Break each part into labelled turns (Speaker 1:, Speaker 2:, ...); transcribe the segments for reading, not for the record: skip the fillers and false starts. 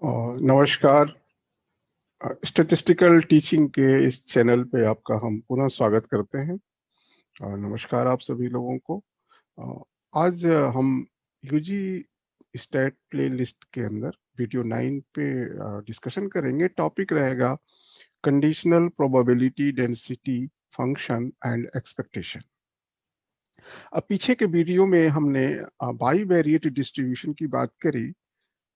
Speaker 1: और नमस्कार। Statistical teaching के इस चैनल पे आपका हम पुनः स्वागत करते हैं। और नमस्कार आप सभी लोगों को। आज हम यूजी स्टैट प्लेलिस्ट के अंदर वीडियो 9 पे डिस्कशन करेंगे। टॉपिक रहेगा conditional probability density function and expectation. अब पीछे के वीडियो में हमने बाईवेरिएट डिस्ट्रीब्यूशन की बात करी।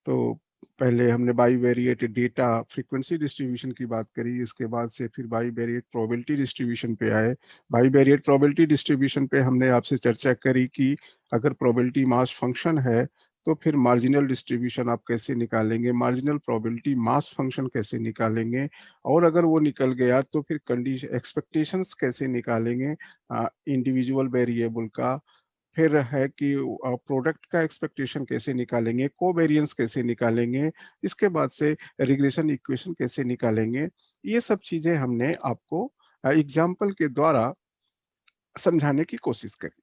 Speaker 1: तो पहले हमने बाईवेरिएट डेटा फ्रीक्वेंसी डिस्ट्रीब्यूशन की बात करी, इसके बाद से फिर बाईवेरिएट प्रोबेबिलिटी डिस्ट्रीब्यूशन पे आए। बाईवेरिएट प्रोबेबिलिटी डिस्ट्रीब्यूशन पे हमने आपसे चर्चा करी कि अगर प्रोबेबिलिटी मास फंक्शन है तो फिर मार्जिनल डिस्ट्रीब्यूशन आप कैसे निकालेंगे, मार्जिनल प्रोबेबिलिटी मास फंक्शन कैसे निकालेंगे, और अगर वो निकल गया तो फिर कंडीशन एक्सपेक्टेशंस कैसे निकालेंगे इंडिविजुअल वेरिएबल का। फिर है कि प्रोडक्ट का एक्सपेक्टेशन कैसे निकालेंगे, कोवेरिएंस कैसे निकालेंगे, इसके बाद से रिग्रेशन इक्वेशन कैसे निकालेंगे। ये सब चीजें हमने आपको एग्जाम्पल के द्वारा समझाने की कोशिश करी।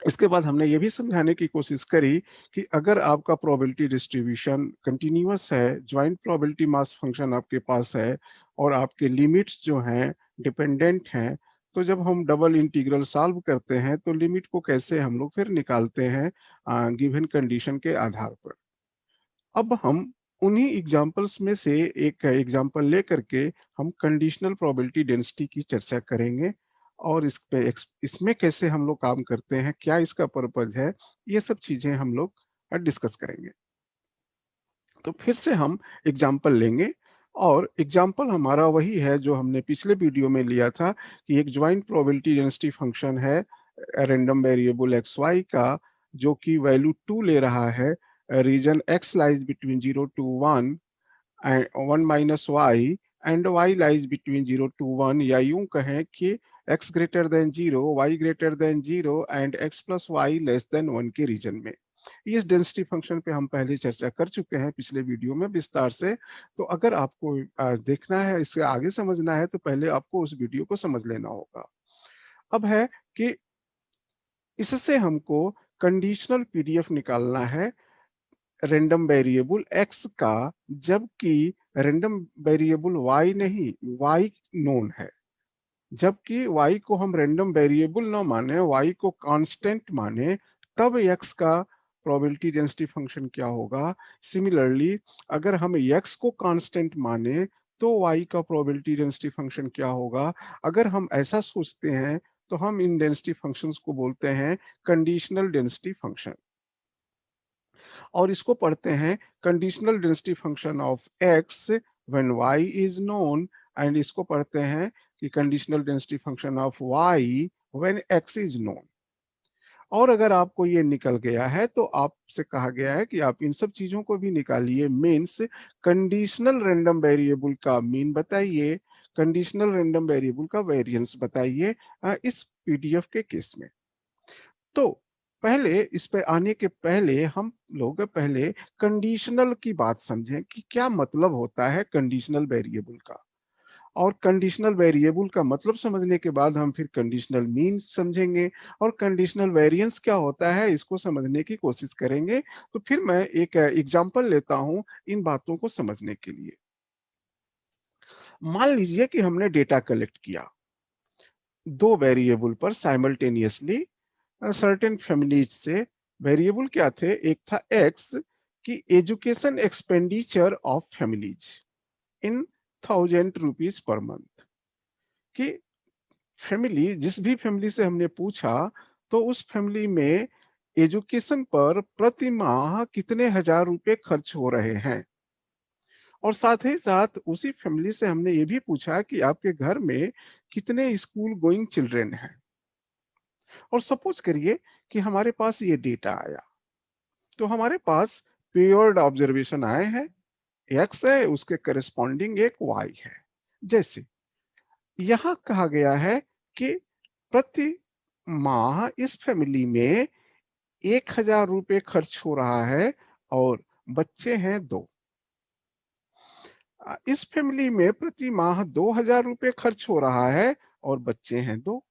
Speaker 1: इसके बाद हमने ये भी समझाने की कोशिश करी कि अगर आपका प्रोबेबिलिटी डिस्ट्रीब्यूशन कंटिन्यूअस है, ज्वाइंट प्रोबेबिलिटी मास फंक्शन आपके पास है और आपके लिमिट्स जो हैं डिपेंडेंट हैं, तो जब हम डबल इंटीग्रल सॉल्व करते हैं तो लिमिट को कैसे हम लोग फिर निकालते हैं गिवन कंडीशन के आधार पर। अब हम उन्हीं एग्जांपल्स में से एक एग्जांपल लेकर के हम कंडीशनल प्रोबेबिलिटी डेंसिटी की चर्चा करेंगे और इसमें कैसे हम लोग काम करते हैं, क्या इसका पर्पज है, ये सब चीजें हम लोग डिस्कस करेंगे। तो फिर से हम एग्जांपल लेंगे और एग्जांपल हमारा वही है जो हमने पिछले वीडियो में लिया था कि एक ज्वाइंट प्रोबेबिलिटी डेंसिटी फंक्शन है रैंडम वेरिएबल एक्स वाई का, जो कि वैल्यू 2 ले रहा है। Region X lies between 0 to 1 and 1 minus y and y lies between 0 to 1, या यूं कहें कि x greater than 0, y greater than 0 and x plus Y less than 1 के रीजन में। इस डेंसिटी फंक्शन पे हम पहले चर्चा कर चुके हैं पिछले वीडियो में विस्तार से। तो अगर आपको देखना है, इससे आगे समझना है, तो पहले आपको उस वीडियो को समझ लेना होगा। अब है कि इससे हमको कंडीशनल पीडीएफ निकालना है रैंडम वेरिएबल x का, जबकि रैंडम वेरिएबल y नहीं, y नोन है। जबकि y को हम रैंडम वेरिएबल ना माने, y को कांस्टेंट माने, तब x का प्रोबेबिलिटी डेंसिटी फंक्शन क्या होगा। सिमिलरली अगर हम x को कांस्टेंट माने तो y का प्रोबेबिलिटी डेंसिटी फंक्शन क्या होगा। अगर हम ऐसा सोचते हैं तो हम इन डेंसिटी फंक्शंस को बोलते हैं कंडीशनल डेंसिटी फंक्शन, और इसको पढ़ते हैं conditional density function of x when y is known, and इसको पढ़ते हैं कि conditional density function of y when x is known. और अगर आपको ये निकल गया है तो आपसे कहा गया है कि आप इन सब चीजों को भी निकालिए। मीन्स कंडीशनल रैंडम वेरिएबल का मीन बताइए, कंडीशनल रैंडम वेरिएबल का वेरिएंस बताइए इस पीडीएफ के केस में। तो पहले इस पे आने के पहले हम लोग पहले कंडीशनल की बात समझें कि क्या मतलब होता है कंडीशनल वेरिएबल का। और कंडीशनल वेरिएबल का मतलब समझने के बाद हम फिर कंडीशनल मीन समझेंगे और कंडीशनल वेरिएंस क्या होता है इसको समझने की कोशिश करेंगे। तो फिर मैं एक एग्जांपल लेता हूं इन बातों को समझने के लिए। मान लीजिए कि हमने डेटा कलेक्ट किया दो वेरिएबल पर साइमल्टेनियसली सर्टेन फैमिलीज से। वेरिएबल क्या थे, एक था एक्स की education expenditure of families in 1000 rupees per month. कि फैमिली, जिस भी फैमिली से हमने पूछा तो उस फैमिली में एजुकेशन पर प्रति माह कितने हजार रुपए खर्च हो रहे हैं। और साथ ही साथ उसी फैमिली से हमने ये भी पूछा कि आपके घर में कितने स्कूल गोइंग चिल्ड्रेन हैं। और सपोज करिए कि हमारे पास ये डेटा आया, तो हमारे पास पेयर्ड ऑब्जर्वेशन आए हैं, एक्स है उसके करस्पॉन्डिंग एक वाई है। जैसे यहां कहा गया है कि प्रति माह इस फैमिली में 1000 रुपये खर्च हो रहा है और बच्चे हैं दो। इस फैमिली में प्रति माह 2000 रुपये खर्च हो रहा है और बच्चे हैं दो।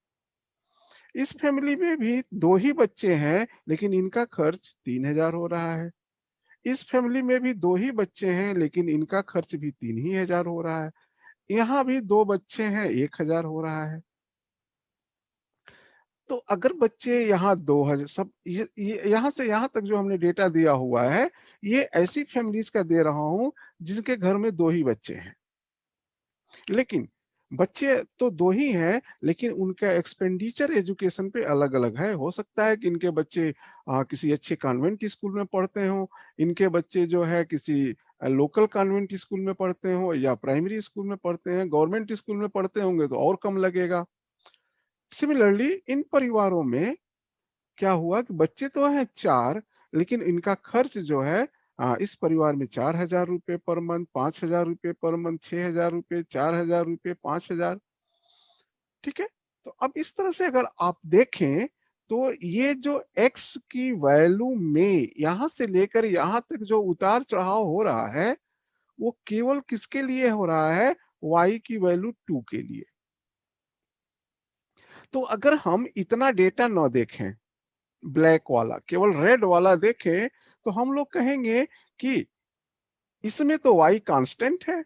Speaker 1: इस फैमिली में भी दो ही बच्चे हैं लेकिन इनका खर्च 3000 हो रहा है। इस फैमिली में भी 2 ही बच्चे हैं, लेकिन इनका खर्च भी 3,000 हो रहा है। यहाँ भी 2 बच्चे हैं, 1,000 हो रहा है। तो अगर बच्चे यहाँ 2,000 सब ये यहाँ से यहाँ तक जो हमने डेटा दिया हुआ है, ये ऐसी फैमिलीज का दे रहा हूँ जिनके घर में 2 ही बच्चे हैं। लेकिन बच्चे तो 2 ही हैं, लेकिन उनका एक्सपेंडिचर एजुकेशन पे अलग-अलग है। हो सकता है कि इनके बच्चे किसी अच्छे कॉन्वेंट स्कूल में पढ़ते हों, इनके बच्चे जो है किसी लोकल कॉन्वेंट स्कूल में पढ़ते हों या प्राइमरी स्कूल में पढ़ते हैं, गवर्नमेंट स्कूल में पढ़ते होंगे तो और कम लगेगा। सिमिलरली इन परिवारों में क्या हुआ कि बच्चे तो हैं 4, लेकिन इनका खर्च जो है इस परिवार में 4,000 रुपये पर मंथ, 5,000 रुपये पर मंथ, 6,000 रुपये, 4,000 रुपये, 5,000। ठीक है। तो अब इस तरह से अगर आप देखें तो ये जो एक्स की वैल्यू में यहां से लेकर यहां तक जो उतार चढ़ाव हो रहा है, वो केवल किसके लिए हो रहा है? वाई की वैल्यू 2 के लिए। तो अगर हम इतना डेटा न देखें, ब्लैक वाला, केवल रेड वाला देखें, तो हम लोग कहेंगे कि इसमें तो y कांस्टेंट है।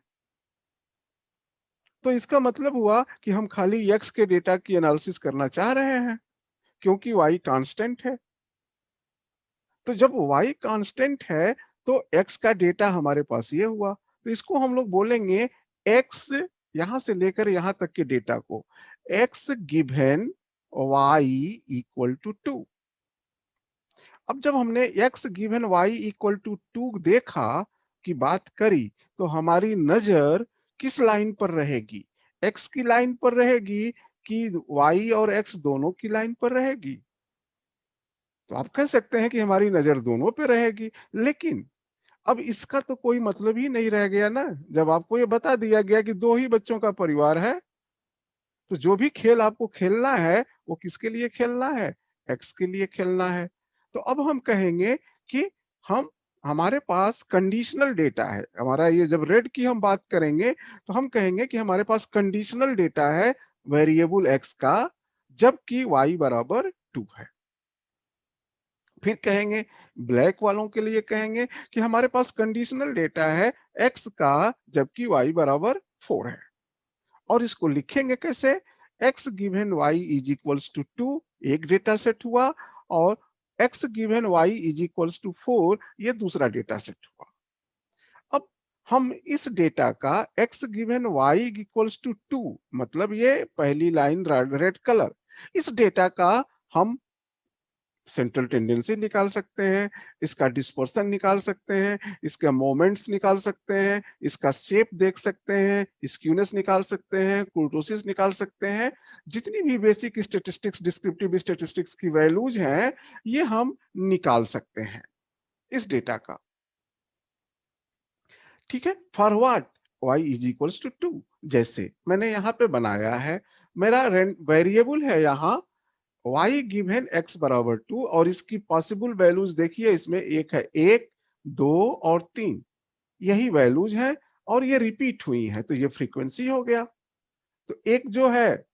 Speaker 1: तो इसका मतलब हुआ कि हम खाली x के डेटा की एनालिसिस करना चाह रहे हैं, क्योंकि y कांस्टेंट है। तो जब y कांस्टेंट है तो x का डेटा हमारे पास ये हुआ। तो इसको हम लोग बोलेंगे x, यहां से लेकर यहां तक के डेटा को x given y equal to 2। अब जब हमने x given y equal to 2 देखा की बात करी, तो हमारी नजर किस लाइन पर रहेगी? x की लाइन पर रहेगी कि y और x दोनों की लाइन पर रहेगी? तो आप कह सकते हैं कि हमारी नजर दोनों पे रहेगी। लेकिन अब इसका तो कोई मतलब ही नहीं रह गया ना, जब आपको ये बता दिया गया कि 2 ही बच्चों का परिवार है। तो जो भी खेल आपको खेलना है वो किसके लिए खेलना है? एक्स के लिए खेलना है। तो अब हम कहेंगे कि हम हमारे पास कंडीशनल डेटा है। हमारा ये जब रेड की हम बात करेंगे तो हम कहेंगे कि हमारे पास कंडीशनल डेटा है वेरिएबल एक्स का, जबकि वाई बराबर 2 है। फिर कहेंगे ब्लैक वालों के लिए कहेंगे कि हमारे पास कंडीशनल डेटा है एक्स का, जबकि वाई बराबर 4 है। और इसको लिखेंगे कैसे? x given y is equals to 2 एक डेटा सेट हुआ, और x given y is equals to 4 ये दूसरा डेटा सेट हुआ। अब हम इस डेटा का x given y equals to 2, मतलब ये पहली लाइन रेड कलर, इस डेटा का हम सेंट्रल टेंडेंसी निकाल सकते हैं, इसका डिस्पर्सन निकाल सकते हैं, इसके मोमेंट्स निकाल सकते हैं, इसका शेप देख सकते हैं, स्क्यूनेस निकाल सकते हैं, कुर्टोसिस निकाल सकते हैं। जितनी भी बेसिक स्टेटिस्टिक्स, डिस्क्रिप्टिव स्टेटिस्टिक्स की वैल्यूज हैं, ये हम निकाल सकते हैं इस डेटा का। ठीक है। For what? y is equals to 2। जैसे मैंने यहाँ पे बनाया है, मेरा वेरिएबल है यहाँ y गिवन x बराबर 2, और इसकी पॉसिबल वैल्यूज देखिए, इसमें एक है 1, 2 और 3, यही वैल्यूज हैं और ये रिपीट हुई हैं, तो ये फ्रीक्वेंसी हो गया। तो एक जो है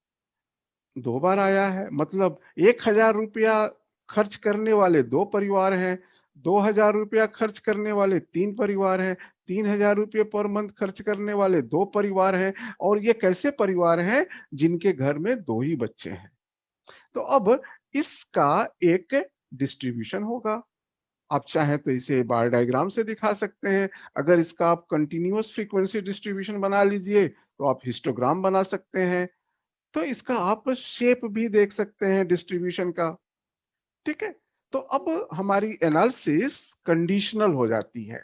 Speaker 1: 2 बार आया है, मतलब 1,000 रुपया खर्च करने वाले 2 परिवार हैं, 2,000 रुपया खर्च करने वाले 3 परिवार हैं, 3,000 रुपये पर मंथ खर्च करने वाले 2 परिवार हैं। और ये कैसे परिवार हैं? जिनके घर में 2 ही बच्चे हैं। तो अब इसका एक डिस्ट्रीब्यूशन होगा। आप चाहें तो इसे बार डायग्राम से दिखा सकते हैं। अगर इसका आप कंटिन्यूअस फ्रीक्वेंसी डिस्ट्रीब्यूशन बना लीजिए तो आप हिस्टोग्राम बना सकते हैं। तो इसका आप शेप भी देख सकते हैं डिस्ट्रीब्यूशन का। ठीक है। तो अब हमारी एनालिसिस कंडीशनल हो जाती है।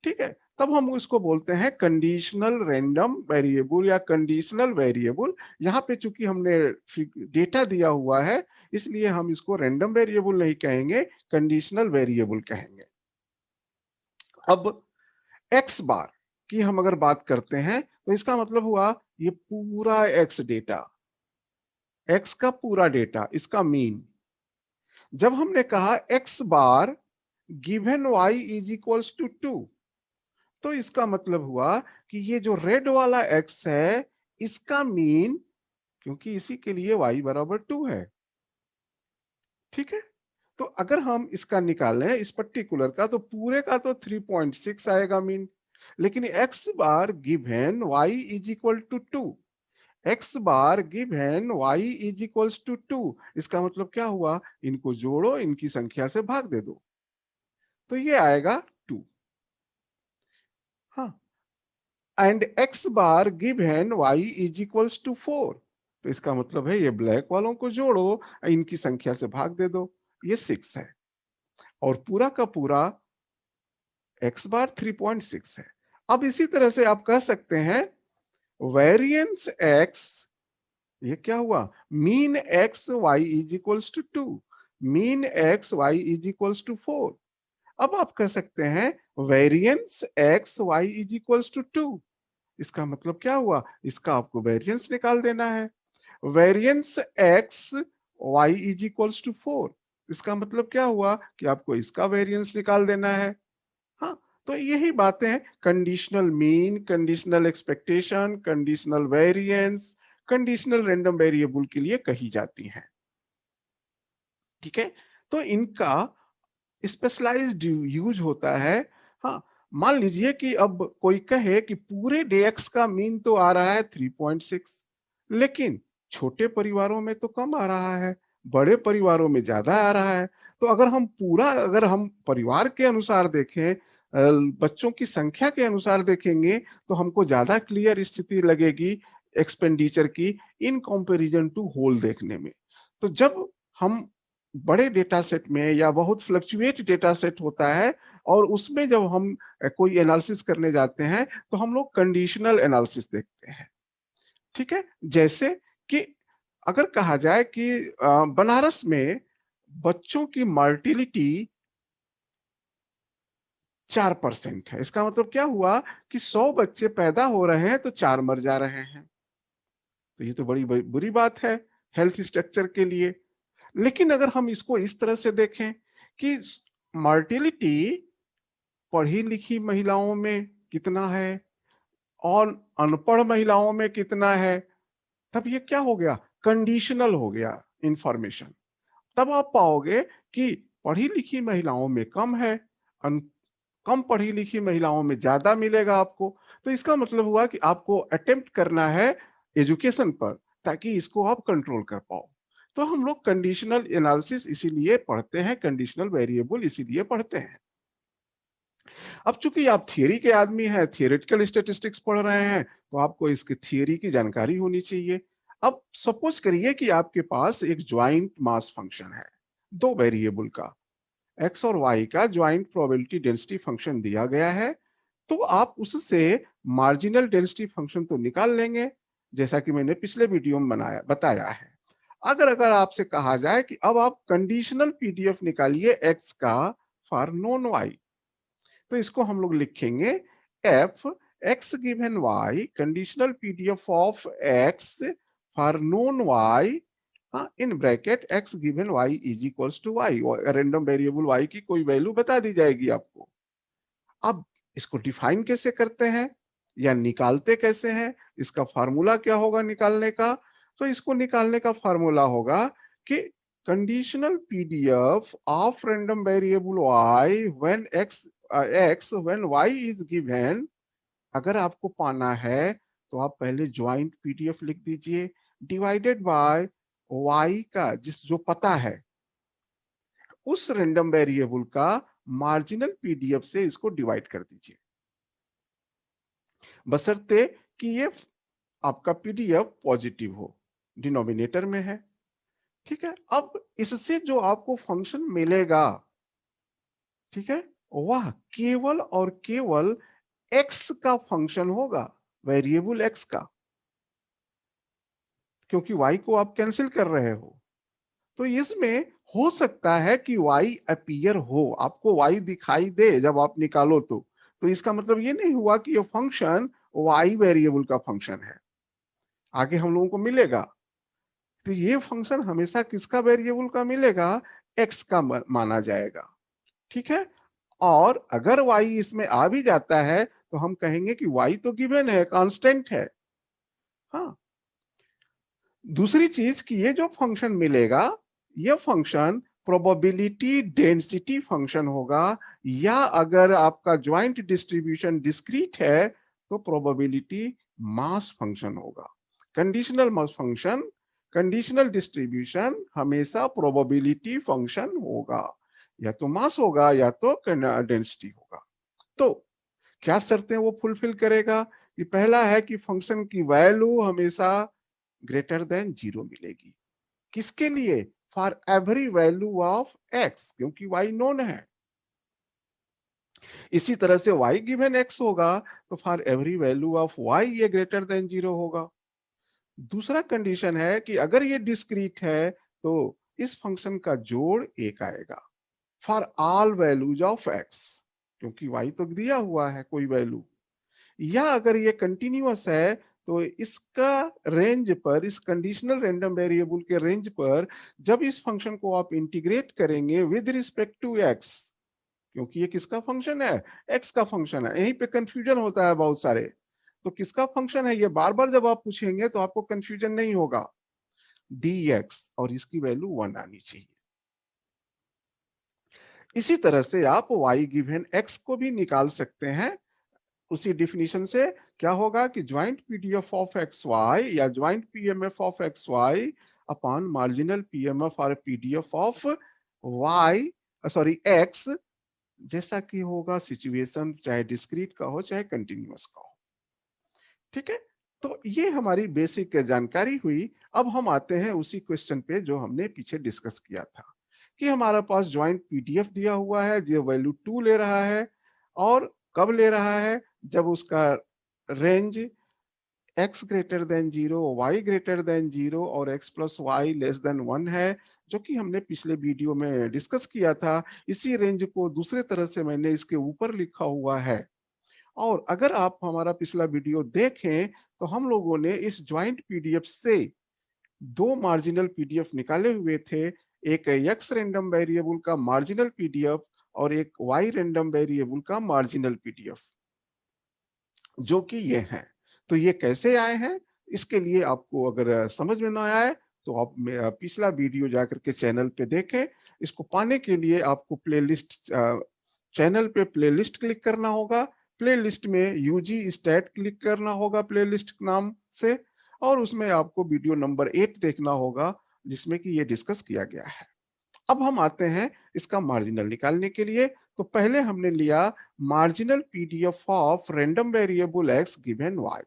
Speaker 1: ठीक है। तब हम उसको बोलते हैं कंडीशनल रैंडम वेरिएबल या कंडीशनल वेरिएबल। यहाँ पे चूंकि हमने डेटा दिया हुआ है, इसलिए हम इसको रैंडम वेरिएबल नहीं कहेंगे, कंडीशनल वेरिएबल कहेंगे। अब एक्स बार की हम अगर बात करते हैं तो इसका मतलब हुआ ये पूरा एक्स डेटा, एक्स का पूरा डेटा, इसका मीन। जब हमने कहा X bar given Y is equals to 2, तो इसका मतलब हुआ कि ये जो रेड वाला एक्स है, इसका मीन, क्योंकि इसी के लिए y बराबर 2 है। ठीक है। तो अगर हम इसका निकालें इस पर्टिकुलर का, तो पूरे का तो 3.6 आएगा मीन, लेकिन x bar given y is equal to 2, x bar given y is equals to 2, इसका मतलब क्या हुआ, इनको जोड़ो, इनकी संख्या से भाग दे दो, तो ये आएगा 2। हाँ, and x bar given y is equals to 4, तो इसका मतलब है ये ब्लैक वालों को जोड़ो, इनकी संख्या से भाग दे दो, ये 6 है, और पूरा का पूरा x बार 3.6 है। अब इसी तरह से आप कह सकते हैं वेरिएंस x, ये क्या हुआ, mean x y is equals to 2, mean x y is equals to 4। अब आप कह सकते हैं variance x y is equals to 2, इसका मतलब क्या हुआ, इसका आपको वेरिएंस निकाल देना है। Variance x y is equals to 4, इसका मतलब क्या हुआ कि आपको इसका वेरिएंस निकाल देना है। हाँ, तो यही बातें conditional mean, conditional expectation, conditional variance, conditional random variable के लिए कही जाती हैं। ठीक है, तो इनका स्पेशलाइज्ड यूज होता है। हाँ, मान लीजिए कि अब कोई कहे कि पूरे डेक्स का मीन तो आ रहा है 3.6, लेकिन छोटे परिवारों में तो कम आ रहा है, बड़े परिवारों में ज्यादा आ रहा है। तो अगर हम परिवार के अनुसार देखें, बच्चों की संख्या के अनुसार देखेंगे, तो हमको ज्यादा क्लियर स्थिति लगेगी एक्सपेंडिचर की इन कंपैरिजन टू होल देखने में। तो जब हम बड़े डेटा सेट में या बहुत फ्लक्चुएट डेटा सेट होता है, और उसमें जब हम कोई एनालिसिस करने जाते हैं, तो हम लोग कंडीशनल एनालिसिस देखते हैं। ठीक है, जैसे कि अगर कहा जाए कि बनारस में बच्चों की मर्टिलिटी 4% है, इसका मतलब क्या हुआ कि 100 बच्चे पैदा हो रहे हैं तो 4 मर जा रहे हैं, तो ये तो बड़ी बुरी बात है हेल्थ स्ट्रक्चर के लिए। लेकिन अगर हम इसको इस तरह से देखें कि मर्टिलिटी पढ़ी लिखी महिलाओं में कितना है और अनपढ़ महिलाओं में कितना है, तब ये क्या हो गया, कंडीशनल हो गया इंफॉर्मेशन। तब आप पाओगे कि पढ़ी लिखी महिलाओं में कम है, कम पढ़ी लिखी महिलाओं में ज्यादा मिलेगा आपको। तो इसका मतलब हुआ कि आपको अटेम्प्ट करना है एजुकेशन पर, ताकि इसको आप कंट्रोल कर पाओ। तो हम लोग कंडीशनल एनालिसिस इसीलिए पढ़ते हैं, कंडीशनल वेरिएबल इसीलिए पढ़ते हैं। अब चूंकि आप थियरी के आदमी हैं, थियोरेटिकल स्टैटिस्टिक्स पढ़ रहे हैं, तो आपको इसकी थियरी की जानकारी होनी चाहिए। अब सपोज करिए कि आपके पास एक ज्वाइंट मास फंक्शन है, दो वेरिएबल का, एक्स और वाई का ज्वाइंट प्रोबेबिलिटी डेंसिटी फंक्शन दिया गया है। तो आप उससे मार्जिनल डेंसिटी फंक्शन तो निकाल लेंगे, जैसा कि मैंने पिछले वीडियो में बताया है। अगर अगर आपसे कहा जाए कि अब आप कंडीशनल पीडीएफ निकालिए एक्स का फॉर नॉन वाई, तो इसको हम लोग लिखेंगे f x given y conditional PDF of x for known y, in bracket x given Y is equals to y, random variable y की कोई वैल्यू बता दी जाएगी आपको। अब इसको डिफाइन कैसे करते हैं या निकालते कैसे हैं, इसका फार्मूला क्या होगा निकालने का, तो इसको निकालने का फार्मूला होगा कि conditional PDF of random variable y when x when y is given. अगर आपको पाना है तो आप पहले ज्वाइंट पीडीएफ लिख दीजिए, डिवाइडेड बाय वाई का जो पता है उस रैंडम वेरिएबल का मार्जिनल पीडीएफ से इसको डिवाइड कर दीजिए, बशर्ते कि ये आपका पीडीएफ पॉजिटिव हो, डिनोमिनेटर में है। ठीक है, अब इससे जो आपको फंक्शन मिलेगा, ठीक है, वह केवल और केवल एक्स का फंक्शन होगा, वेरिएबल एक्स का, क्योंकि वाई को आप कैंसिल कर रहे हो। तो इसमें हो सकता है कि y अपीयर हो, आपको y दिखाई दे जब आप निकालो तो इसका मतलब ये नहीं हुआ कि ये फंक्शन y वेरिएबल का फंक्शन है, आगे हम लोगों को मिलेगा। तो ये फंक्शन हमेशा किसका वेरिएबल का मिलेगा, x का माना जाएगा। ठीक है, और अगर y इसमें आ भी जाता है तो हम कहेंगे कि y तो गिवन है, कांस्टेंट है। हाँ, दूसरी चीज कि ये जो फंक्शन मिलेगा, ये फंक्शन प्रोबेबिलिटी डेंसिटी फंक्शन होगा, या अगर आपका ज्वाइंट डिस्ट्रीब्यूशन डिस्क्रीट है तो प्रोबेबिलिटी मास फंक्शन होगा। Conditional mass function, conditional distribution हमेशा प्रोबेबिलिटी फंक्शन होगा, या तो मास होगा या तो डेंसिटी होगा। तो क्या शर्तें वो फुलफिल करेगा? कि पहला है कि फंक्शन की वैल्यू हमेशा ग्रेटर देन 0 मिलेगी। किसके लिए? For every value of x, क्योंकि y नोन है। इसी तरह से y गिवन x होगा तो for every value of y ये ग्रेटर देन 0 होगा। दूसरा कंडीशन है कि अगर ये डिस्क्रीट है तो इस फंक्शन का जोड़ 1 आएगा for all values of x, क्योंकि y तो दिया हुआ है कोई वैल्यू। या अगर ये कंटिन्यूअस है तो इसका रेंज पर, इस कंडीशनल रैंडम वेरिएबल के रेंज पर जब इस फंक्शन को आप इंटीग्रेट करेंगे विद रिस्पेक्ट टू x, क्योंकि ये किसका फंक्शन है? x का फंक्शन है। यहीं पे कंफ्यूजन होता है बहुत सारे। तो किसका फंक्शन है ये बार बार जब आप पूछेंगे तो आपको कंफ्यूजन नहीं होगा। dx, और इसकी वैल्यू 1 आनी चाहिए। इसी तरह से आप y गिवन x को भी निकाल सकते हैं उसी डिफिनीशन से। क्या होगा कि joint PDF of x Y या joint PMF of x Y upon marginal PMF और PDF of Y, sorry X, जैसा कि होगा सिचुएशन चाहे डिस्क्रीट का हो चाहे कंटिन्यूअस का हो। ठीक है, तो ये हमारी बेसिक जानकारी हुई। अब हम आते हैं उसी क्वेश्चन पे जो हमने पीछे डिस्कस किया था कि हमारा पास ज्वाइंट पीडीएफ दिया हुआ है, जो वैल्यू 2 ले रहा है, और कब ले रहा है? जब उसका range x greater than 0, y greater than 0 और x plus Y less than 1 है, जो कि हमने पिछले वीडियो में डिस्कस किया था। इसी रेंज को दूसरे तरह से मैंने इसके ऊपर लिखा हुआ है। और अगर आप हमारा पिछला वीडियो देखें तो हम लोगों ने इस ज्वाइंट पीडीएफ से दो मार्जिनल पीडीएफ निकाले हुए थे, एक x रैंडम वेरिएबल का मार्जिनल पीडीएफ और एक y रैंडम वेरिएबल का मार्जिनल पीडीएफ, जो कि ये हैं। तो ये कैसे आए हैं, इसके लिए आपको अगर समझ में ना आए तो आप पिछला वीडियो जाकर के चैनल पे देखें। इसको पाने के लिए आपको प्लेलिस्ट, चैनल पे प्लेलिस्ट क्लिक करना होगा। प्लेलिस्ट में यूजी स्टैट क्लिक करना होगा प्लेलिस्ट नाम से, और उसमें आपको वीडियो नंबर 8 देखना होगा जिसमें कि ये डिस्कस किया गया है। अब हम आते हैं इसका मार्जिनल निकालने के लिए। तो पहले हमने लिया marginal PDF of random variable x given y।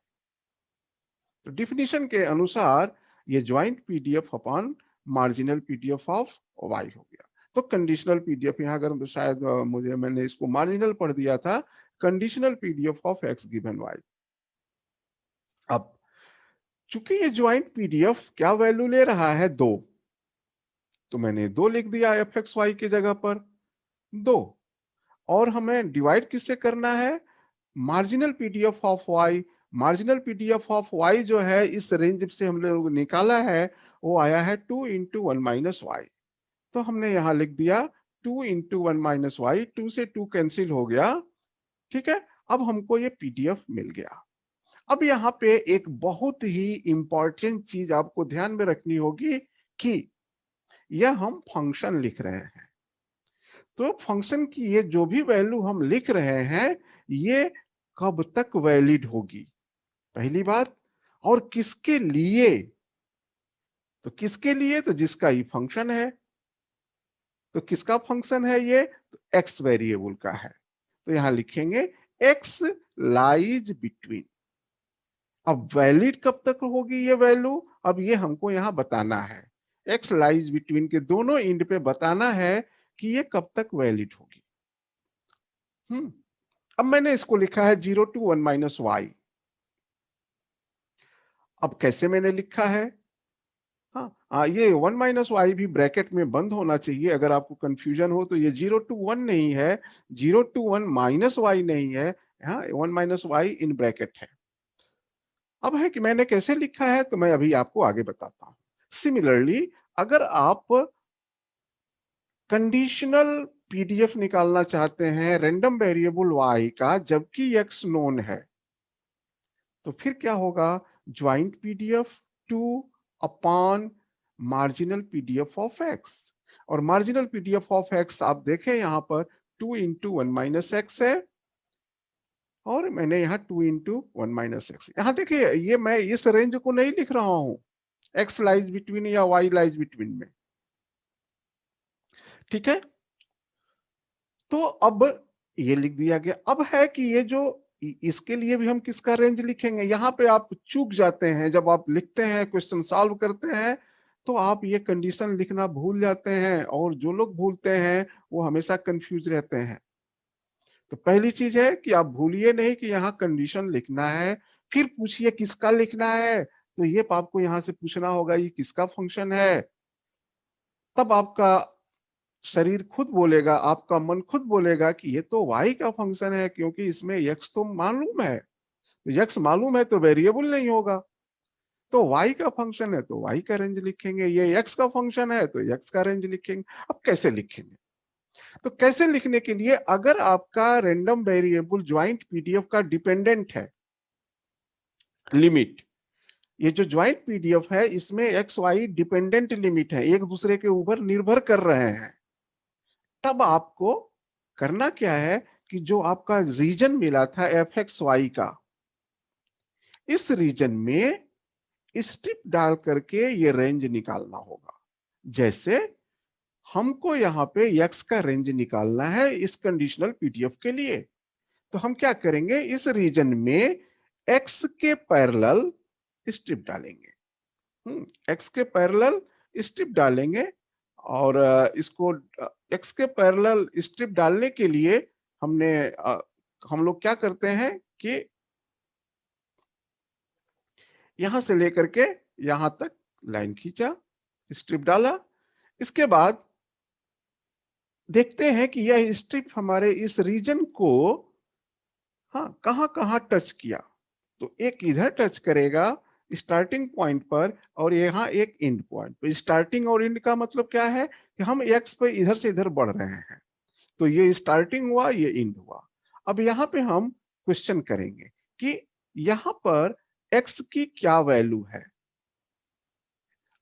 Speaker 1: तो डिफिनीशन के अनुसार ये joint PDF upon marginal PDF of y हो गया। तो कंडीशनल पीडीएफ, यहाँ अगर शायद मैंने इसको मार्जिनल पढ़ दिया था, conditional PDF of x given y। अब चूंकि ये ज्वाइंट पीडीएफ क्या वैल्यू ले रहा है? 2, तो मैंने 2 लिख दिया एफ एक्स वाई की जगह पर 2। और हमें डिवाइड किससे करना है? Marginal PDF of y. Marginal PDF of y जो है इस रेंज से हमने निकाला है वो आया है 2 इंटू 1 माइनस वाई। तो हमने यहां लिख दिया 2 इंटू 1 माइनस वाई, 2 से 2 कैंसिल हो गया। ठीक है, अब हमको ये पीडीएफ मिल गया। अब यहाँ पे एक बहुत ही इंपॉर्टेंट चीज आपको ध्यान में रखनी होगी कि यह हम फंक्शन लिख रहे हैं। तो फंक्शन की ये जो भी वैल्यू हम लिख रहे हैं ये कब तक वैलिड होगी, पहली बात। और किसके लिए? तो किसके लिए? तो जिसका ही फंक्शन है। तो किसका फंक्शन है ये? तो एक्स वेरिएबल का है। तो यहां लिखेंगे एक्स लाइज बिटवीन। अब वैलिड कब तक होगी ये वैल्यू? अब ये हमको यहां बताना है। एक्स लाइज बिटवीन के दोनों एंड पे बताना है कि ये कब तक वैलिड होगी। अब मैंने इसको लिखा है 0 to 1 माइनस वाई। अब कैसे मैंने लिखा है? हाँ, ये 1 माइनस वाई भी ब्रैकेट में बंद होना चाहिए। अगर आपको कंफ्यूजन हो तो ये 0 to 1 नहीं है, 0 to 1 माइनस वाई नहीं है, हाँ 1 माइनस वाई इन ब्रैकेट है। अब है कि मैंने कैसे लिखा है तो मैं अभी आपको आगे बताता हूं। सिमिलरली अगर आप कंडीशनल पीडीएफ निकालना चाहते हैं रैंडम वेरिएबल y का जबकि x नोन है, तो फिर क्या होगा? Joint PDF 2 upon marginal PDF of x। और मार्जिनल पीडीएफ ऑफ एक्स आप देखें यहाँ पर 2 इंटू 1 माइनस एक्स है, और मैंने यहाँ 2 इंटू 1 माइनस एक्स। यहाँ देखिए ये मैं इस रेंज को नहीं लिख रहा हूं एक्स लाइज बिटवीन या वाई लाइज बिटवीन में, ठीक है। तो अब ये लिख दिया गया। अब है कि ये जो इसके लिए भी हम किसका रेंज लिखेंगे, यहाँ पे आप चूक जाते हैं जब आप लिखते हैं, क्वेश्चन सॉल्व करते हैं, तो आप ये कंडीशन लिखना भूल जाते हैं, और जो लोग भूलते हैं वो हमेशा कंफ्यूज रहते हैं। तो पहली चीज है कि आप भूलिए नहीं कि यहाँ कंडीशन लिखना है, फिर पूछिए किसका लिखना है, तो ये आपको यहाँ से पूछना होगा ये किसका फंक्शन है। तब आपका शरीर खुद बोलेगा, आपका मन खुद बोलेगा कि ये तो y का फंक्शन है, क्योंकि इसमें x तो मालूम है। तो x मालूम है तो वेरिएबल नहीं होगा, तो y का फंक्शन है तो y का रेंज लिखेंगे, ये x का फंक्शन है तो x का रेंज लिखेंगे। अब कैसे लिखेंगे, तो कैसे लिखने के लिए, अगर आपका रैंडम वेरिएबल ज्वाइंट पीडीएफ का डिपेंडेंट है लिमिट, ये जो ज्वाइंट पीडीएफ है इसमें एक्स वाई डिपेंडेंट लिमिट है, एक दूसरे के ऊपर निर्भर कर रहे हैं, तब आपको करना क्या है कि जो आपका रीजन मिला था एफ एक्स वाई का, इस रीजन में स्ट्रिप डाल करके ये रेंज निकालना होगा। जैसे हमको यहाँ पे एक्स का रेंज निकालना है इस कंडीशनल पीडीएफ के लिए, तो हम क्या करेंगे, इस रीजन में एक्स के पैरेलल स्ट्रिप डालेंगे, एक्स के पैरेलल स्ट्रिप डालेंगे, और इसको एक्स के पैरेलल स्ट्रिप डालने के लिए हम लोग क्या करते हैं कि यहां से लेकर के यहां तक लाइन खींचा, स्ट्रिप डाला, इसके बाद देखते हैं कि यह स्ट्रिप हमारे इस रीजन को कहां कहां टच किया। तो एक इधर टच करेगा स्टार्टिंग पॉइंट पर, और यहाँ एक एंड पॉइंट पर। स्टार्टिंग और एंड का मतलब क्या है कि हम एक्स पे इधर से इधर बढ़ रहे हैं, तो ये स्टार्टिंग हुआ, ये एंड हुआ। अब यहाँ पे हम क्वेश्चन करेंगे कि यहाँ पर एक्स की क्या वैल्यू है।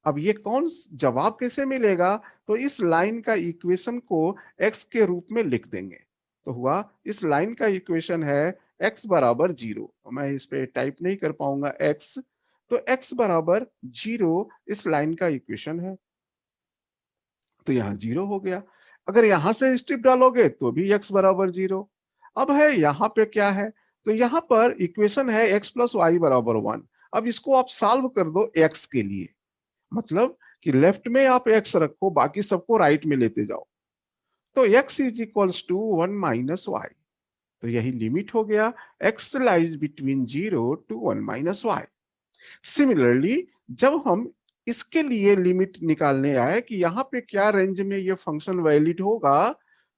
Speaker 1: अब ये कौन जवाब कैसे मिलेगा, तो इस लाइन का इक्वेशन को एक्स के रूप में लिख देंगे। तो हुआ, इस लाइन का इक्वेशन है एक्स बराबर 0, मैं इस पे टाइप नहीं कर पाऊंगा एक्स, तो एक्स बराबर 0 इस लाइन का इक्वेशन है, तो यहाँ 0 हो गया। अगर यहां से स्ट्रिप डालोगे तो भी एक्स बराबर 0। अब है यहाँ पे क्या है, तो यहाँ पर इक्वेशन है एक्स प्लस वाई बराबर 1। अब इसको आप सॉल्व कर दो एक्स के लिए, मतलब कि लेफ्ट में आप एक्स रखो, बाकी सबको राइट में लेते जाओ, तो x is equals to 1 minus y, तो यही लिमिट हो गया, x lies between 0 to 1 minus y. Similarly जब हम इसके लिए लिमिट निकालने आए कि यहाँ पे क्या रेंज में ये फंक्शन वैलिड होगा,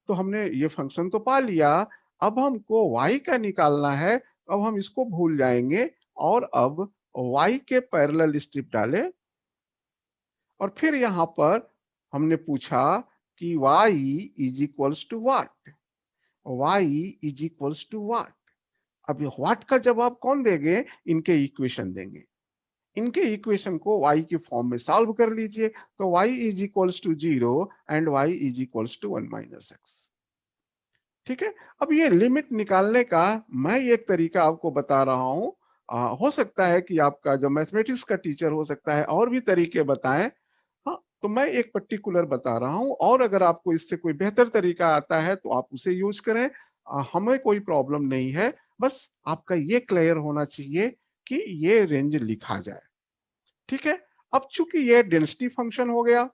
Speaker 1: तो हमने ये फंक्शन तो पा लिया, अब हमको y का निकालना है। अब हम इसको भूल जाएंगे और अब y के पैरेलल स्ट्रिप डाले, और फिर यहां पर हमने पूछा कि y is equals to what, y is equals to what. अब व्हाट का जवाब कौन देंगे, इनके इक्वेशन देंगे, इनके इक्वेशन को y के फॉर्म में सॉल्व कर लीजिए, तो y is equals to 0 and y is equals to 1 minus x. ठीक है, अब ये लिमिट निकालने का मैं एक तरीका आपको बता रहा हूं, हो सकता है कि आपका जो मैथमेटिक्स का टीचर हो सकता है और भी तरीके बताएं, तो मैं एक पर्टिकुलर बता रहा हूं, और अगर आपको इससे कोई बेहतर तरीका आता है तो आप उसे यूज करें, हमें कोई प्रॉब्लम नहीं है, बस आपका ये क्लियर होना चाहिए कि ये रेंज लिखा जाए। ठीक है, अब चूंकि ये डेंसिटी फंक्शन हो गया,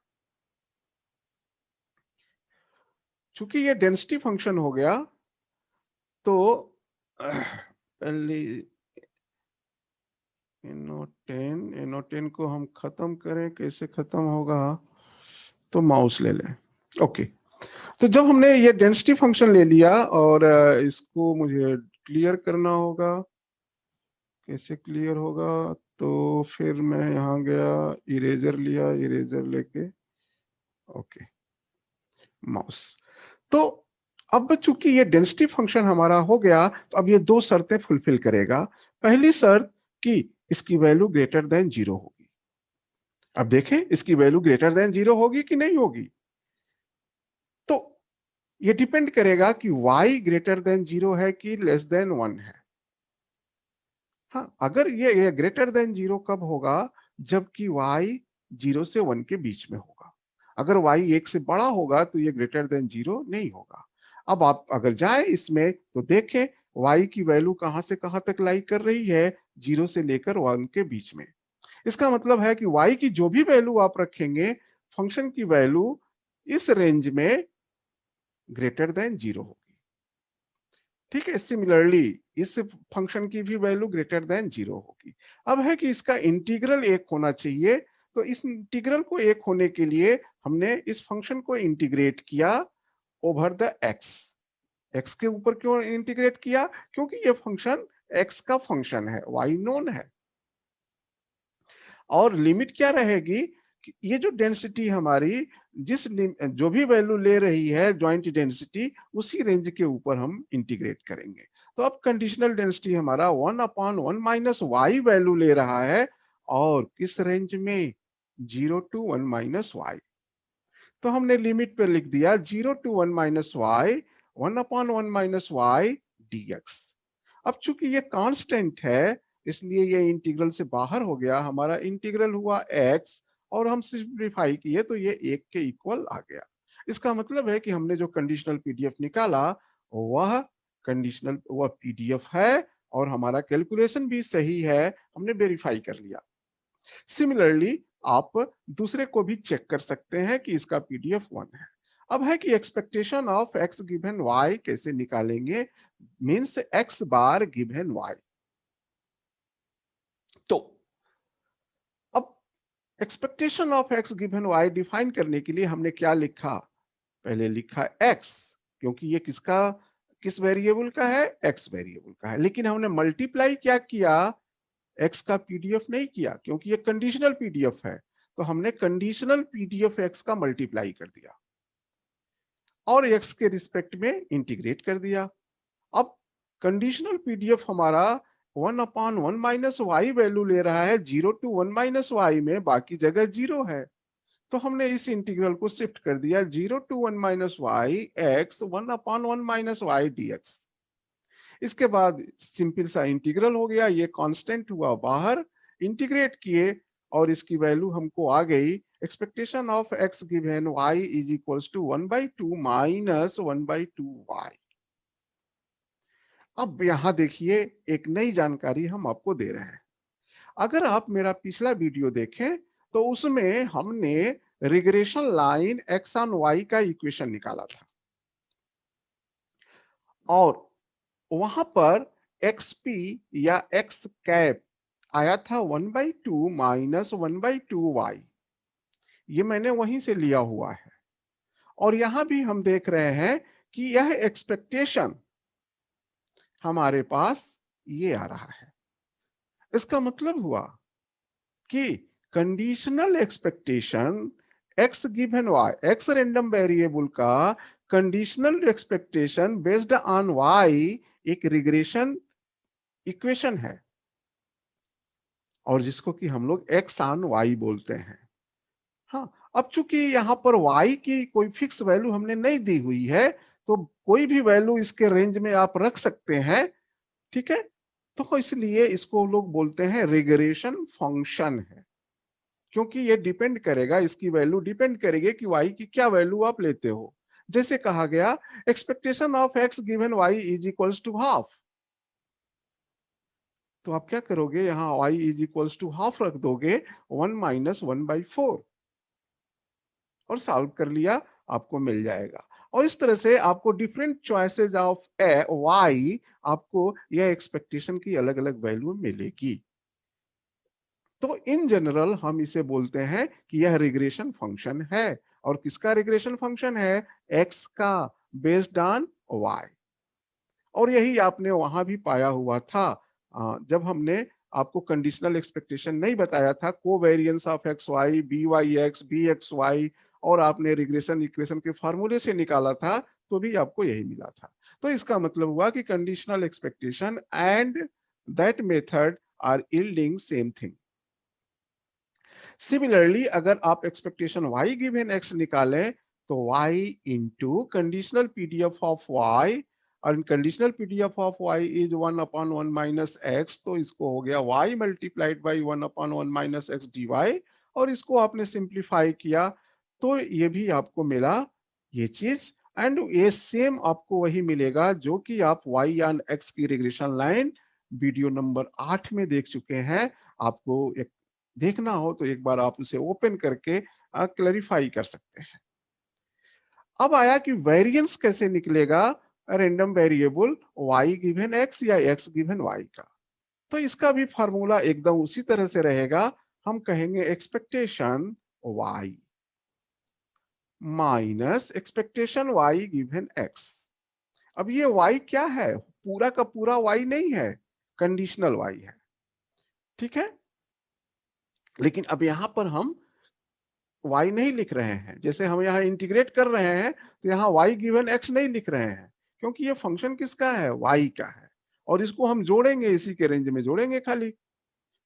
Speaker 1: चूंकि ये डेंसिटी फंक्शन हो गया, तो पहले NO10 को हम खत्म करें, कैसे खत्म होगा, तो माउस ले लें। ओके, तो जब हमने ये डेंसिटी फंक्शन ले लिया और इसको मुझे क्लियर करना होगा, कैसे क्लियर होगा, तो फिर मैं यहाँ गया, इरेजर लिया, इरेजर लेके ओके माउस। तो अब चूंकि ये डेंसिटी फंक्शन हमारा हो गया, तो अब ये दो शर्तें फुलफिल करेगा। पहली शर्त कि इसकी वैल्यू ग्रेटर देन 0 होगी। अब देखें इसकी वैल्यू ग्रेटर देन 0 होगी कि नहीं होगी, ये डिपेंड करेगा कि y ग्रेटर देन 0 है कि लेस देन 1 है। हाँ, अगर ये ग्रेटर देन 0 कब होगा, जबकि y 0 से 1 के बीच में होगा। अगर y 1 से बड़ा होगा तो ये ग्रेटर देन 0 नहीं होगा। अब आप अगर जाए इसमें तो देखें y की वैल्यू कहां से कहां तक लाई कर रही है, 0 से लेकर 1 के बीच में। इसका मतलब है कि y की जो भी वैल्यू आप रखेंगे, फंक्शन की वैल्यू इस रेंज में ग्रेटर देन 0 होगी। ठीक है, सिमिलरली इस फंक्शन की भी वैल्यू ग्रेटर देन 0 होगी। अब है कि इसका इंटीग्रल 1 होना चाहिए, तो इस इंटीग्रल को 1 होने के लिए हमने इस फंक्शन को इंटीग्रेट किया ओवर द x। x के ऊपर क्यों इंटीग्रेट किया, क्योंकि ये फंक्शन x का फंक्शन है, y नोन है। और लिमिट क्या रहेगी, ये जो डेंसिटी हमारी जो भी वैल्यू ले रही है जॉइंट डेंसिटी, उसी रेंज के ऊपर हम इंटीग्रेट करेंगे। तो अब कंडीशनल डेंसिटी हमारा 1/1 माइनस वाई वैल्यू ले रहा है, और किस रेंज में, 0 to 1 माइनस वाई। तो हमने लिमिट पे लिख दिया 0 to 1 minus y 1/1 minus y dx। अब चूंकि ये कांस्टेंट है, इसलिए ये इंटीग्रल से बाहर हो गया, हमारा इंटीग्रल हुआ x, और हम सिंप्लीफाई किए तो ये 1 के इक्वल आ गया। इसका मतलब है कि हमने जो कंडीशनल पीडीएफ निकाला वह पीडीएफ है, और हमारा कैलकुलेशन भी सही है, हमने वेरीफाई कर लिया। सिमिलरली आप दूसरे को भी चेक कर सकते हैं कि इसका पीडीएफ 1 है। अब है कि expectation of x given y कैसे निकालेंगे, means x bar given y। तो अब expectation of x given y define करने के लिए हमने क्या लिखा, पहले लिखा x, क्योंकि ये किस वेरिएबल का है, x वेरिएबल का है। लेकिन हमने मल्टीप्लाई क्या किया, x का पीडीएफ नहीं किया, क्योंकि ये कंडीशनल पीडीएफ है। तो हमने कंडीशनल पीडीएफ x का मल्टीप्लाई कर दिया और x के रिस्पेक्ट में इंटीग्रेट कर दिया। अब कंडीशनल पीडीएफ हमारा 1/1 माइनस वाई वैल्यू ले रहा है, 0 to 1 माइनस वाई में बाकी जगह 0 है। तो हमने इस इंटीग्रल को शिफ्ट कर दिया 0 to 1 minus y x 1/1 minus y dx। इसके बाद सिंपल सा इंटीग्रल हो गया, ये कांस्टेंट हुआ बाहर, इंटीग्रेट किए और इसकी वैल्यू हमको आ गई, expectation of x given y is equals to 1/2 minus 1/2 y। अब यहां देखिए एक नई जानकारी हम आपको दे रहे हैं। अगर आप मेरा पिछला वीडियो देखें तो उसमें हमने regression line x on y का इक्वेशन निकाला था, और वहां पर xp या x कैप आया था 1/2 माइनस 1/2 y। ये मैंने वहीं से लिया हुआ है, और यहां भी हम देख रहे हैं कि यह एक्सपेक्टेशन हमारे पास ये आ रहा है। इसका मतलब हुआ कि conditional expectation x given y, x random variable का conditional expectation based on y एक रिग्रेशन इक्वेशन है, और जिसको कि हम लोग x ऑन y बोलते हैं। हाँ, अब चूंकि यहाँ पर y की कोई फिक्स वैल्यू हमने नहीं दी हुई है, तो कोई भी वैल्यू इसके रेंज में आप रख सकते हैं। ठीक है, तो इसलिए इसको लोग बोलते हैं रिग्रेशन फंक्शन है, क्योंकि ये डिपेंड करेगा, इसकी वैल्यू डिपेंड करेगी कि y की क्या वैल्यू आप लेते हो। जैसे कहा गया expectation of x given y is equals to half, तो आप क्या करोगे, यहाँ y is equals to half रख दोगे, 1 माइनस 1/4, और सॉल्व कर लिया, आपको मिल जाएगा। और इस तरह से आपको डिफरेंट चॉइसेस ऑफ y, आपको यह एक्सपेक्टेशन की अलग अलग वैल्यू मिलेगी। तो इन जनरल हम इसे बोलते हैं कि यह रिग्रेशन फंक्शन है, और किसका रिग्रेशन फंक्शन है, x का बेस्ड ऑन y। और यही आपने वहां भी पाया हुआ था, जब हमने आपको कंडीशनल एक्सपेक्टेशन नहीं बताया था, covariance of x y, B y x, B x y, और आपने रिग्रेशन इक्वेशन के फार्मूले से निकाला था, तो भी आपको यही मिला था। तो इसका मतलब हुआ कि conditional expectation and that method are yielding same thing. Similarly अगर आप एक्सपेक्टेशन y गिवन x निकालें तो y into conditional PDF of y, और conditional PDF of y is 1/1 minus x, तो इसको हो गया y multiplied by 1/1 minus x d y, और इसको आपने सिंप्लीफाई किया तो ये भी आपको मिला ये चीज। एंड ये सेम आपको वही मिलेगा जो कि आप y एंड x की रिग्रेशन लाइन वीडियो नंबर 8 में देख चुके हैं। आपको एक देखना हो तो एक बार आप उसे ओपन करके क्लैरिफाई कर सकते हैं। अब आया कि वेरिएंस कैसे निकलेगा random variable y given x या x गिवन y का। तो इसका भी फार्मूला एकदम उसी तरह से रहेगा। हम कहेंगे expectation y minus expectation y given x। अब ये y क्या है? पूरा का पूरा y नहीं है, कंडीशनल y है, ठीक है। लेकिन अब यहां पर हम y नहीं लिख रहे हैं, जैसे हम यहाँ इंटीग्रेट कर रहे हैं तो यहाँ y गिवन x नहीं लिख रहे हैं, क्योंकि ये फंक्शन किसका है? y का है, और इसको हम जोड़ेंगे, इसी के रेंज में जोड़ेंगे खाली,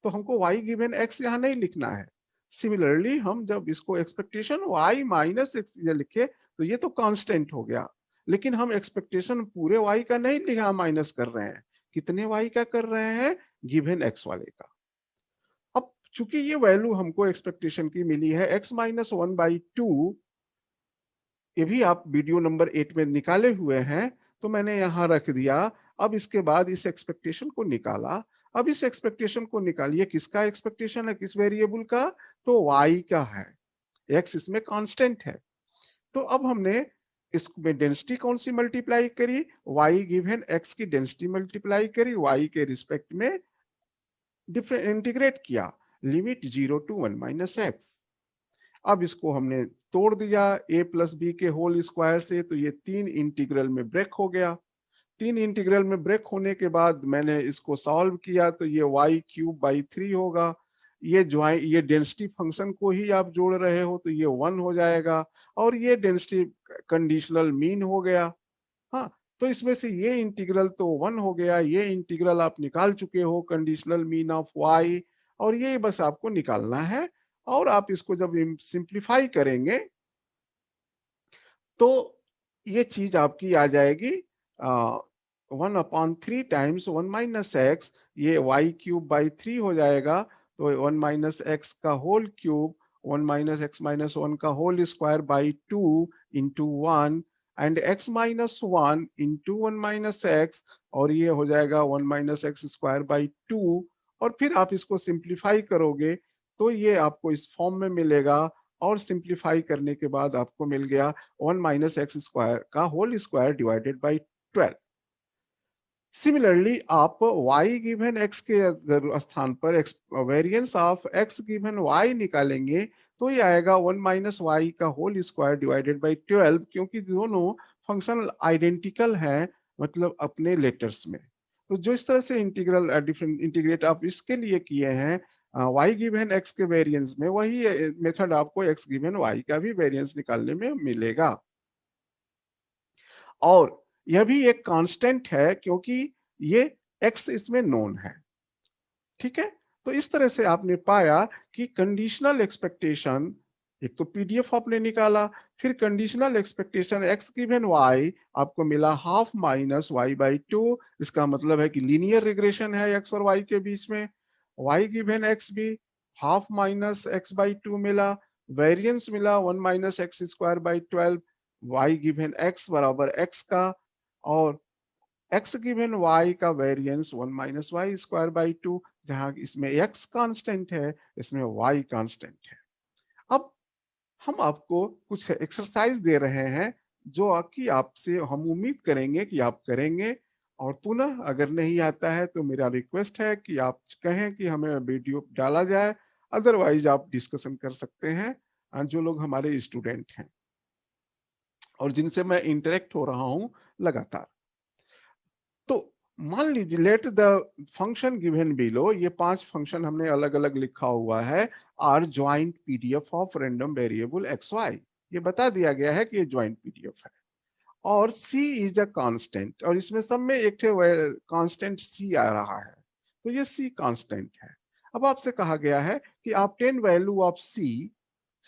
Speaker 1: तो हमको y गिवन x यहाँ नहीं लिखना है। सिमिलरली हम जब इसको एक्सपेक्टेशन y माइनस एक्स लिखे तो ये तो कांस्टेंट हो गया, लेकिन हम एक्सपेक्टेशन पूरे y का नहीं लिखा, माइनस कर रहे हैं। कितने y का कर रहे हैं? गिवन x वाले का। अब चूंकि ये वैल्यू हमको एक्सपेक्टेशन की मिली है x माइनस 1/2, ये भी आप वीडियो नंबर 8 में निकाले हुए हैं, तो मैंने यहां रख दिया। अब इसके बाद इस एक्सपेक्टेशन को निकाला। अब इस एक्सपेक्टेशन को निकालिए, किसका एक्सपेक्टेशन है, किस वेरिएबल का? तो y का है, x इसमें कांस्टेंट है। तो अब हमने इसमें डेंसिटी कौन सी मल्टीप्लाई करी? y गिवन x की डेंसिटी मल्टीप्लाई करी, y के रिस्पेक्ट में इंटीग्रेट किया, लिमिट 0 to 1 माइनस एक्स। अब इसको हमने तोड़ दिया a प्लस बी के होल स्क्वायर से, तो ये 3 इंटीग्रल में ब्रेक हो गया। 3 इंटीग्रल में ब्रेक होने के बाद मैंने इसको सॉल्व किया तो ये y क्यूब बाई 3 होगा। ये डेंसिटी फंक्शन को ही आप जोड़ रहे हो तो ये 1 हो जाएगा, और ये डेंसिटी कंडीशनल मीन हो गया। हाँ, तो इसमें से ये इंटीग्रल तो 1 हो गया, ये इंटीग्रल आप निकाल चुके हो, कंडीशनल मीन ऑफ y, और ये बस आपको निकालना है। और आप इसको जब सिंप्लीफाई करेंगे तो ये चीज आपकी आ जाएगी 1/3 टाइम्स 1 माइनस एक्स, ये y क्यूब बाई 3 हो जाएगा। तो 1 माइनस एक्स का whole cube, 1 minus x minus 1 का whole square by 2 into 1, and x minus 1 into 1 minus x, और ये हो जाएगा 1 माइनस एक्स स्क्वायर बाई 2। और फिर आप इसको सिंप्लीफाई करोगे तो ये आपको इस फॉर्म में मिलेगा, और सिंप्लीफाई करने के बाद आपको मिल गया 1 माइनस एक्स स्क्वायर का whole square divided by 12। Similarly आप y गिवन x के स्थान पर variance of x given y निकालेंगे तो ये आएगा 1 माइनस वाई का होल स्क्वायर डिवाइडेड बाई 12, क्योंकि दोनों फंक्शन आइडेंटिकल हैं, मतलब अपने लेटर्स में। तो जो इस तरह से इंटीग्रल डिफरेंट इंटीग्रेट आप इसके लिए किए हैं y गिवन x के वेरिएंस में, वही मेथड आपको x गिवन y का भी वेरिएंस निकालने में मिलेगा। और यह भी एक कांस्टेंट है क्योंकि ये x इसमें नोन है, ठीक है। तो इस तरह से आपने पाया कि कंडीशनल एक्सपेक्टेशन, एक तो पीडीएफ आपने निकाला, फिर conditional expectation x given y आपको मिला हाफ माइनस y बाई 2। इसका मतलब है कि लीनियर रिग्रेशन है x और y के बीच में। y गिवन x भी हाफ माइनस x बाई 2 मिला, वेरिएंस मिला 1 minus x square by 12, y given x बराबर x का, और x गिवन y का variance 1 minus y square by 2, जहां इसमें x कांस्टेंट है, इसमें y कांस्टेंट है। अब हम आपको कुछ एक्सरसाइज दे रहे हैं जो कि आपसे हम उम्मीद करेंगे कि आप करेंगे, और पुनः अगर नहीं आता है तो मेरा रिक्वेस्ट है कि आप कहें कि हमें वीडियो डाला जाए, अदरवाइज आप डिस्कशन कर सकते हैं जो लोग हमारे स्टूडेंट हैं और जिनसे मैं इंटरेक्ट हो रहा हूं लगातार। तो मान लीजिए let the function given below, ये 5 फंक्शन हमने अलग अलग लिखा हुआ है, are joint PDF of random variable x y. ये बता दिया गया है कि ये ज्वाइंट पीडीएफ है, और c इज अ कांस्टेंट, और इसमें सब में एक कांस्टेंट c आ रहा है, तो ये c कांस्टेंट है। अब आपसे कहा गया है कि आप 10 वैल्यू ऑफ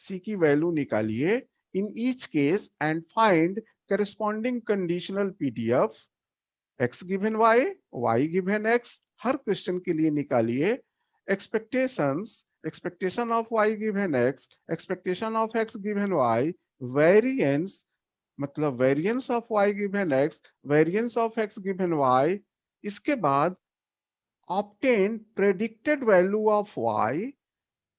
Speaker 1: c की वैल्यू निकालिए in each case and find corresponding conditional PDF x given y given x. Her question के लिए निकालिए expectation of y given x, expectation of x given y, variance मतलब variance of y given x, variance of x given y. इसके बाद obtain predicted value of y,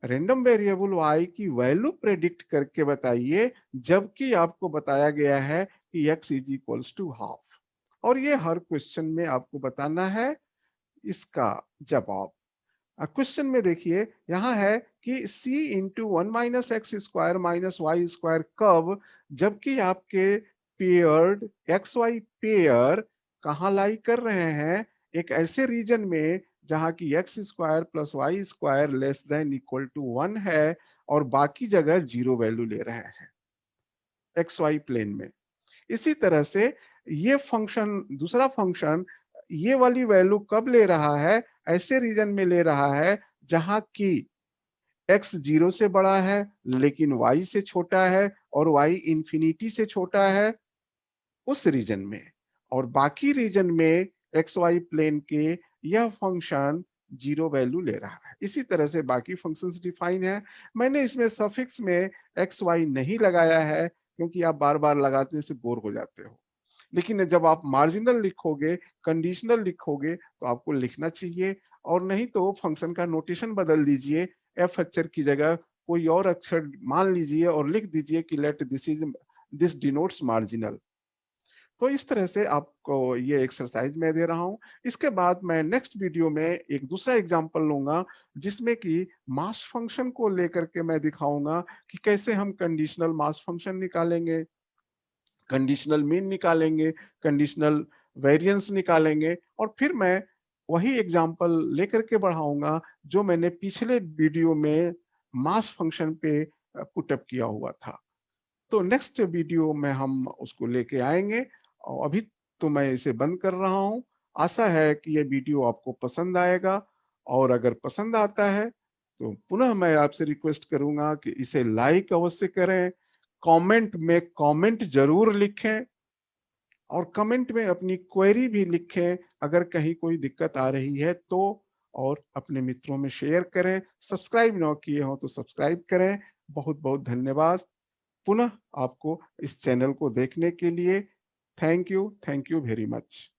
Speaker 1: random variable y की वैल्यू predict करके बताइए, जबकि आपको बताया गया है कि x is equals to half. और ये हर क्वेश्चन में आपको बताना है इसका जवाब. क्वेश्चन में देखिए यहां है कि c into 1 minus x square minus y square कब, जबकि आपके पेयर्ड एक्स वाई पेयर कहाँ लाई कर रहे हैं, एक ऐसे रीजन में जहां की x square plus y square less than equal to 1 है और बाकी जगह जीरो वैल्यू ले रहे हैं एक्स वाई प्लेन में. इसी तरह से ये फंक्शन, दूसरा फंक्शन ये वाली वैल्यू कब ले रहा है, ऐसे रीजन में ले रहा है जहां की x 0 से बड़ा है लेकिन y से छोटा है और y इंफिनिटी से छोटा है उस रीजन में, और बाकी रीजन में एक्स वाई प्लेन के यह फंक्शन जीरो वैल्यू ले रहा है. इसी तरह से बाकी फंक्शंस डिफाइन है. मैंने इसमें सफिक्स में एक्स वाई नहीं लगाया है क्योंकि आप बार बार लगाने से बोर हो जाते हो, लेकिन जब आप मार्जिनल लिखोगे, कंडीशनल लिखोगे तो आपको लिखना चाहिए, और नहीं तो फंक्शन का नोटेशन बदल दीजिए, एफ अक्षर की जगह कोई और अक्षर मान लीजिए और लिख दीजिए कि लेट दिस डिनोट्स मार्जिनल. तो इस तरह से आपको ये एक्सरसाइज मैं दे रहा हूं. इसके बाद मैं नेक्स्ट वीडियो में एक दूसरा एग्जांपल लूंगा जिसमें कि मास फंक्शन को लेकर के मैं दिखाऊंगा कि कैसे हम कंडीशनल मास फंक्शन निकालेंगे, कंडीशनल मीन निकालेंगे, कंडीशनल वेरिएंस निकालेंगे, और फिर मैं वही एग्जांपल लेकर के बढ़ाऊंगा जो मैंने पिछले वीडियो में मास फंक्शन पे पुटअप किया हुआ था. तो नेक्स्ट वीडियो में हम उसको लेके आएंगे, और अभी तो मैं इसे बंद कर रहा हूं. आशा है कि ये वीडियो आपको पसंद आएगा, और अगर पसंद आता है तो पुनः मैं आपसे रिक्वेस्ट करूंगा कि इसे लाइक अवश्य करें, कमेंट में कमेंट जरूर लिखें, और कमेंट में अपनी क्वेरी भी लिखें अगर कहीं कोई दिक्कत आ रही है तो, और अपने मित्रों में शेयर करें. सब्सक्राइब ना किए हो तो सब्सक्राइब करें. बहुत बहुत धन्यवाद पुनः आपको इस चैनल को देखने के लिए. Thank you very much.